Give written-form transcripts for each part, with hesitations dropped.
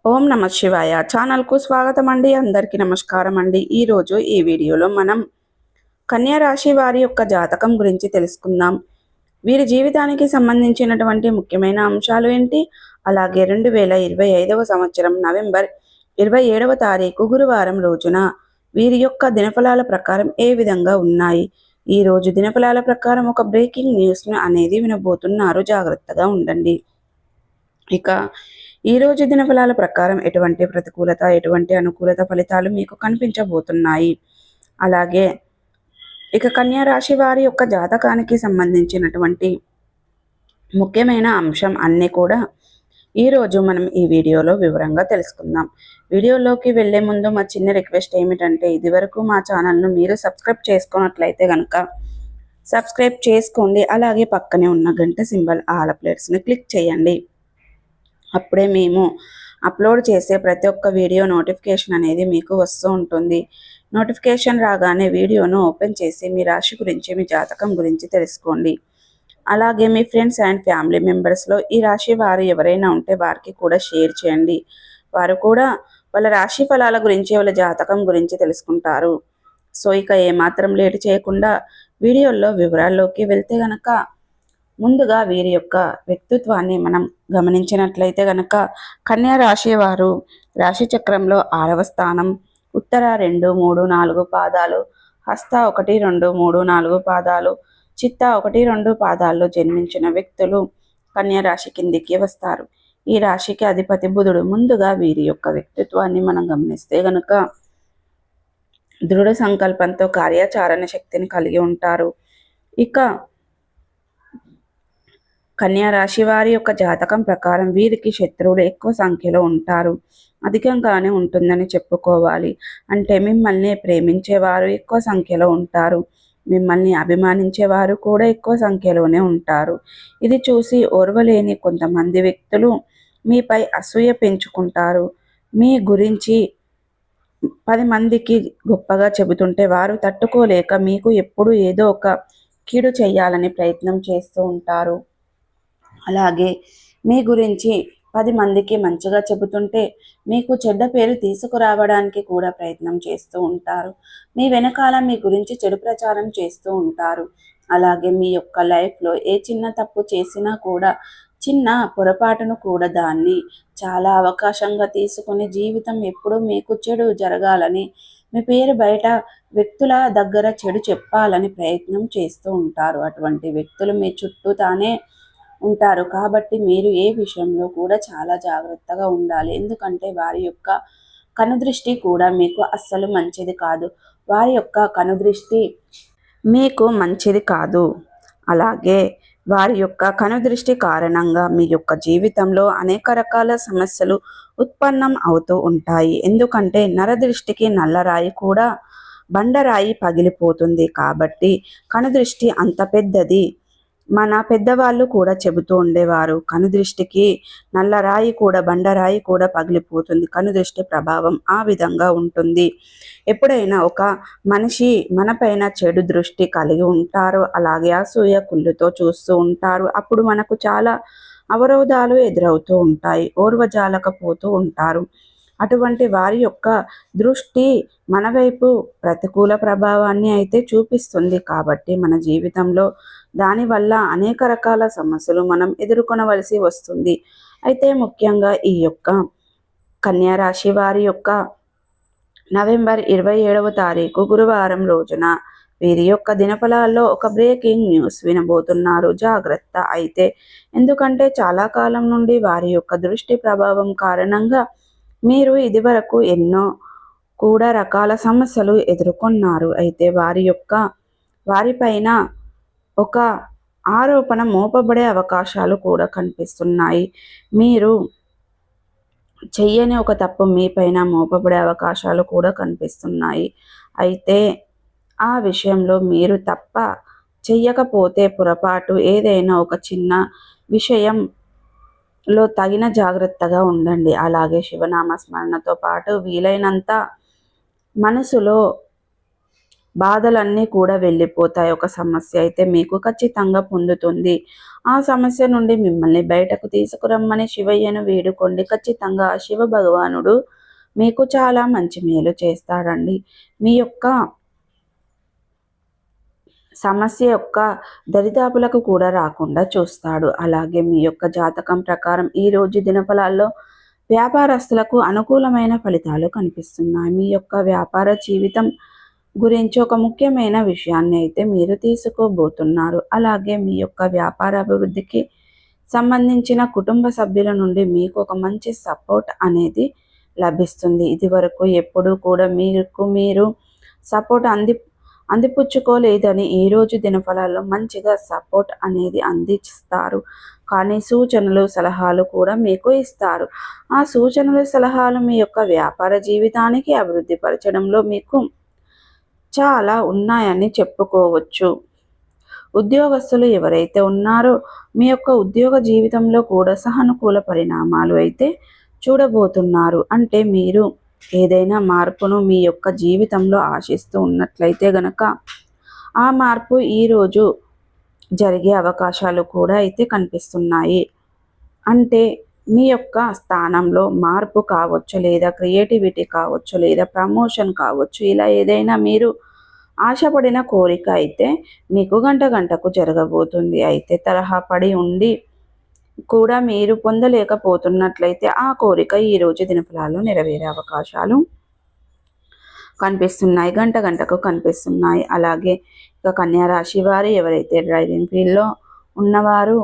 ఓం నమ శివాయ ఛానల్కు స్వాగతం అండి. అందరికీ నమస్కారం అండి. ఈరోజు ఈ వీడియోలో మనం కన్యా రాశి వారి యొక్క జాతకం గురించి తెలుసుకుందాం. వీరి జీవితానికి సంబంధించినటువంటి ముఖ్యమైన అంశాలు ఏంటి, అలాగే 2025వ సంవత్సరం నవంబర్ 27వ తారీఖు గురువారం రోజున వీరి యొక్క దినఫలాల ప్రకారం ఏ విధంగా ఉన్నాయి. ఈ రోజు దినఫలాల ప్రకారం ఒక బ్రేకింగ్ న్యూస్ను అనేది వినబోతున్నారు, జాగ్రత్తగా ఉండండి. ఇక ఈరోజు దినఫలాల ప్రకారం ఎటువంటి ప్రతికూలత, ఎటువంటి అనుకూలత ఫలితాలు మీకు కనిపించబోతున్నాయి. అలాగే ఇక కన్యా రాశి వారి యొక్క జాతకానికి సంబంధించినటువంటి ముఖ్యమైన అంశం అన్నీ కూడా ఈరోజు మనం ఈ వీడియోలో వివరంగా తెలుసుకుందాం. వీడియోలోకి వెళ్లే ముందు మా చిన్న రిక్వెస్ట్ ఏమిటంటే, ఇదివరకు మా ఛానల్ను మీరు సబ్స్క్రైబ్ చేసుకున్నట్లయితే కనుక సబ్స్క్రైబ్ చేసుకోండి. అలాగే పక్కనే ఉన్న గంట సింబల్ ఆల్ అప్డేట్స్ని క్లిక్ చేయండి. అప్పుడే మేము అప్లోడ్ చేసే ప్రతి ఒక్క వీడియో నోటిఫికేషన్ అనేది మీకు వస్తూ ఉంటుంది. నోటిఫికేషన్ రాగానే వీడియోను ఓపెన్ చేసి మీ రాశి గురించి, మీ జాతకం గురించి తెలుసుకోండి. అలాగే మీ ఫ్రెండ్స్ అండ్ ఫ్యామిలీ మెంబర్స్లో ఈ రాశి వారు ఎవరైనా ఉంటే వారికి కూడా షేర్ చేయండి. వారు కూడా వాళ్ళ రాశి ఫలాల గురించి, వాళ్ళ జాతకం గురించి తెలుసుకుంటారు. సో ఇక ఏమాత్రం లేట్ చేయకుండా వీడియోల్లో వివరాల్లోకి వెళ్తే గనక, ముందుగా వీరి యొక్క వ్యక్తిత్వాన్ని మనం గమనించినట్లయితే గనక, కన్యా రాశి వారు రాశి చక్రంలో 6వ స్థానం, ఉత్తర 2, 3, 4 పాదాలు, హస్త 1, 2, 3, 4 పాదాలు, చిత్త 1, 2 పాదాల్లో జన్మించిన వ్యక్తులు కన్యా రాశి కిందికి వస్తారు. ఈ రాశికి అధిపతి బుధుడు. ముందుగా వీరి యొక్క వ్యక్తిత్వాన్ని మనం గమనిస్తే గనక, దృఢ సంకల్పంతో కార్యాచరణ శక్తిని కలిగి ఉంటారు. ఇక కన్యా రాశి వారి యొక్క జాతకం ప్రకారం వీరికి శత్రువులు ఎక్కువ సంఖ్యలో ఉంటారు. అధికంగానే ఉంటుందని చెప్పుకోవాలి. అంటే మిమ్మల్ని ప్రేమించేవారు ఎక్కువ సంఖ్యలో ఉంటారు, మిమ్మల్ని అభిమానించేవారు కూడా ఎక్కువ సంఖ్యలోనే ఉంటారు. ఇది చూసి ఓర్వలేని కొంతమంది వ్యక్తులు మీపై అసూయ పెంచుకుంటారు. మీ గురించి 10 మందికి గొప్పగా చెబుతుంటే వారు తట్టుకోలేక మీకు ఎప్పుడు ఏదో ఒక కీడు చేయాలని ప్రయత్నం చేస్తూ ఉంటారు. అలాగే మీ గురించి 10 మందికి మంచిగా చెబుతుంటే మీకు చెడ్డ పేరు తీసుకురావడానికి కూడా ప్రయత్నం చేస్తూ ఉంటారు. మీ వెనకాల మీ గురించి చెడు ప్రచారం చేస్తూ ఉంటారు. అలాగే మీ యొక్క లైఫ్లో ఏ చిన్న తప్పు చేసినా కూడా, చిన్న పొరపాటును కూడా దాన్ని చాలా అవకాశంగా తీసుకుని జీవితం ఎప్పుడూ మీకు చెడు జరగాలని, మీ పేరు బయట వ్యక్తుల దగ్గర చెడు చెప్పాలని ప్రయత్నం చేస్తూ ఉంటారు. అటువంటి వ్యక్తులు మీ చుట్టూ తానే ఉంటారు. కాబట్టి మీరు ఏ విషయంలో కూడా చాలా జాగ్రత్తగా ఉండాలి. ఎందుకంటే వారి యొక్క కనుదృష్టి కూడా మీకు అస్సలు మంచిది కాదు. వారి యొక్క కనుదృష్టి మీకు మంచిది కాదు. అలాగే వారి యొక్క కనుదృష్టి కారణంగా మీ యొక్క జీవితంలో అనేక రకాల సమస్యలు ఉత్పన్నం అవుతూ ఉంటాయి. ఎందుకంటే నరదృష్టికి నల్లరాయి కూడా బండరాయి పగిలిపోతుంది. కాబట్టి కనుదృష్టి అంత పెద్దది. మన పెద్దవాళ్ళు కూడా చెబుతూ ఉండేవారు, కనుదృష్టికి నల్లరాయి కూడా, బండరాయి కూడా పగిలిపోతుంది. కనుదృష్టి ప్రభావం ఆ విధంగా ఉంటుంది. ఎప్పుడైనా ఒక మనిషి మనపైన చెడు దృష్టి కలిగి ఉంటారో, అలాగే అసూయ కుళ్ళుతో చూస్తూ ఉంటారు. అప్పుడు మనకు చాలా అవరోధాలు ఎదురవుతూ ఉంటాయి, ఓర్వజాలకపోతూ ఉంటారు. అటువంటి వారి యొక్క దృష్టి మన వైపు ప్రతికూల ప్రభావాన్ని అయితే చూపిస్తుంది. కాబట్టి మన జీవితంలో దానివల్ల అనేక రకాల సమస్యలు మనం ఎదుర్కొనవలసి వస్తుంది. అయితే ముఖ్యంగా ఈ యొక్క కన్యా రాశి వారి యొక్క నవంబర్ 27వ తారీఖు గురువారం రోజున వీరి యొక్క దినఫలాల్లో ఒక బ్రేకింగ్ న్యూస్ వినబోతున్నారు, జాగ్రత్త. అయితే ఎందుకంటే చాలా కాలం నుండి వారి యొక్క దృష్టి ప్రభావం కారణంగా మీరు ఇదివరకు ఎన్నో కూడా రకాల సమస్యలు ఎదుర్కొన్నారు. అయితే వారిపైన ఒక ఆరోపణ మోపబడే అవకాశాలు కూడా కనిపిస్తున్నాయి. మీరు చెయ్యని ఒక తప్పు మీపైన మోపబడే అవకాశాలు కూడా కనిపిస్తున్నాయి. అయితే ఆ విషయంలో మీరు తప్ప చెయ్యకపోతే, పొరపాటు ఏదైనా ఒక చిన్న విషయంలో తగిన జాగ్రత్తగా ఉండండి. అలాగే శివనామ స్మరణతో పాటు వీలైనంత మనసులో బాధలన్నీ కూడా వెళ్ళిపోతాయి. ఒక సమస్య అయితే మీకు ఖచ్చితంగా పొందుతుంది. ఆ సమస్య నుండి మిమ్మల్ని బయటకు తీసుకురమ్మని శివయ్యను వేడుకోండి. ఖచ్చితంగా ఆ శివ భగవానుడు మీకు చాలా మంచి మేలు చేస్తాడండి. మీ యొక్క సమస్య యొక్క దరిదాపులకు కూడా రాకుండా చూస్తాడు. అలాగే మీ యొక్క జాతకం ప్రకారం ఈరోజు దినఫలాల్లో వ్యాపారస్తులకు అనుకూలమైన ఫలితాలు కనిపిస్తున్నాయి. మీ యొక్క వ్యాపార జీవితం గురించి ఒక ముఖ్యమైన విషయాన్ని అయితే మీరు తీసుకోబోతున్నారు. అలాగే మీ యొక్క వ్యాపార అభివృద్ధికి సంబంధించిన కుటుంబ సభ్యుల నుండి మీకు ఒక మంచి సపోర్ట్ అనేది లభిస్తుంది. ఇదివరకు ఎప్పుడూ కూడా మీరు సపోర్ట్ అందిపుచ్చుకోలేదని ఈరోజు దినఫలాల్లో మంచిగా సపోర్ట్ అనేది అందిస్తారు. కానీ సూచనలు సలహాలు కూడా మీకు ఇస్తారు. ఆ సూచనలు సలహాలు మీ యొక్క వ్యాపార జీవితానికి అభివృద్ధి పరచడంలో మీకు చాలా ఉన్నాయని చెప్పుకోవచ్చు. ఉద్యోగస్తులు ఎవరైతే ఉన్నారో మీ యొక్క ఉద్యోగ జీవితంలో కూడా సానుకూల పరిణామాలు అయితే చూడబోతున్నారు. అంటే మీరు ఏదైనా మార్పును మీ యొక్క జీవితంలో ఆశిస్తూ ఉన్నట్లయితే గనక ఆ మార్పు ఈరోజు జరిగే అవకాశాలు కూడా అయితే కనిపిస్తున్నాయి. అంటే మీ యొక్క స్థానంలో మార్పు కావచ్చు, లేదా క్రియేటివిటీ కావచ్చు, లేదా ప్రమోషన్ కావచ్చు, ఇలా ఏదైనా మీరు ఆశపడిన కోరిక అయితే మీకు గంటకు జరగబోతుంది. అయితే తరహా పడి ఉండి కూడా మీరు పొందలేకపోతున్నట్లయితే ఆ కోరిక ఈరోజు దినఫలాల్లో నెరవేరే అవకాశాలు కనిపిస్తున్నాయి. గంటకు కనిపిస్తున్నాయి. అలాగే ఇక కన్యా రాశి వారు ఎవరైతే డ్రైవింగ్ ఫీల్డ్లో ఉన్నవారు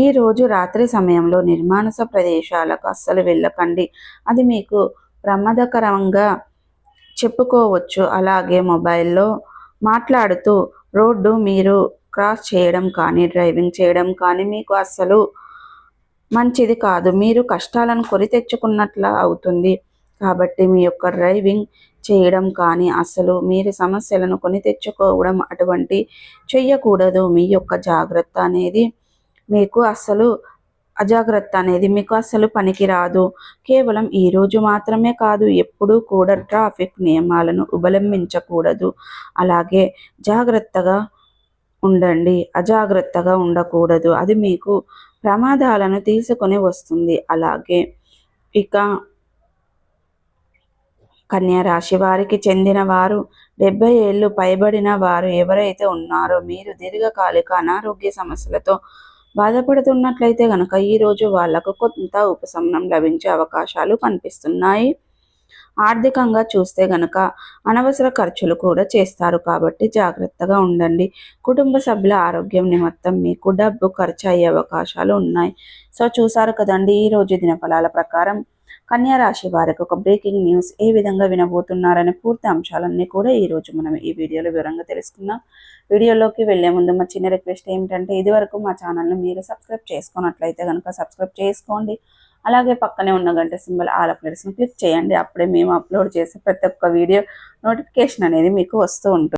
ఈరోజు రాత్రి సమయంలో నిర్మానుష ప్రదేశాలకు అస్సలు వెళ్ళకండి. అది మీకు ప్రమాదకరంగా చెప్పుకోవచ్చు. అలాగే మొబైల్లో మాట్లాడుతూ రోడ్డు మీరు క్రాస్ చేయడం కానీ డ్రైవింగ్ చేయడం కానీ మీకు అస్సలు మంచిది కాదు. మీరు కష్టాలను కొని తెచ్చుకున్నట్లు అవుతుంది. కాబట్టి మీ యొక్క డ్రైవింగ్ చేయడం కానీ అసలు మీరు సమస్యలను కొని తెచ్చుకోవడం అటువంటి చెయ్యకూడదు. మీ యొక్క జాగ్రత్త అనేది మీకు అస్సలు పనికిరాదు. కేవలం ఈరోజు మాత్రమే కాదు, ఎప్పుడూ కూడా ట్రాఫిక్ నియమాలను ఉల్లంఘించకూడదు. అలాగే జాగ్రత్తగా ఉండండి, అజాగ్రత్తగా ఉండకూడదు. అది మీకు ప్రమాదాలను తీసుకొని వస్తుంది. అలాగే ఇక కన్యా రాశి వారికి చెందిన వారు 70 ఏళ్ళు పైబడిన వారు ఎవరైతే ఉన్నారో మీరు దీర్ఘకాలిక అనారోగ్య సమస్యలతో బాధపడుతున్నట్లయితే గనక ఈరోజు వాళ్లకు కొంత ఉపశమనం లభించే అవకాశాలు కనిపిస్తున్నాయి. ఆర్థికంగా చూస్తే గనక అనవసర ఖర్చులు కూడా చేస్తారు. కాబట్టి జాగ్రత్తగా ఉండండి. కుటుంబ సభ్యుల ఆరోగ్యం నిమిత్తం మీకు డబ్బు ఖర్చు అయ్యే అవకాశాలు ఉన్నాయి. సో చూసారు కదండి, ఈరోజు దినఫలాల ప్రకారం కన్యా రాశి వారికి ఒక బ్రేకింగ్ న్యూస్ ఏ విధంగా వినబోతున్నారనే పూర్తి అంశాలన్నీ కూడా ఈరోజు మనం ఈ వీడియోలో వివరంగా తెలుసుకుందాం. వీడియోలోకి వెళ్లే ముందు మా చిన్న రిక్వెస్ట్ ఏమిటంటే, ఇదివరకు మా ఛానల్ని మీరు సబ్స్క్రైబ్ చేసుకున్నట్లయితే కనుక సబ్స్క్రైబ్ చేసుకోండి. అలాగే పక్కనే ఉన్న గంట సింబల్ ఆల్ అప్డేట్స్ని క్లిక్ చేయండి. అప్పుడే మేము అప్లోడ్ చేసే ప్రతి ఒక్క వీడియో నోటిఫికేషన్ అనేది మీకు వస్తూ ఉంటుంది.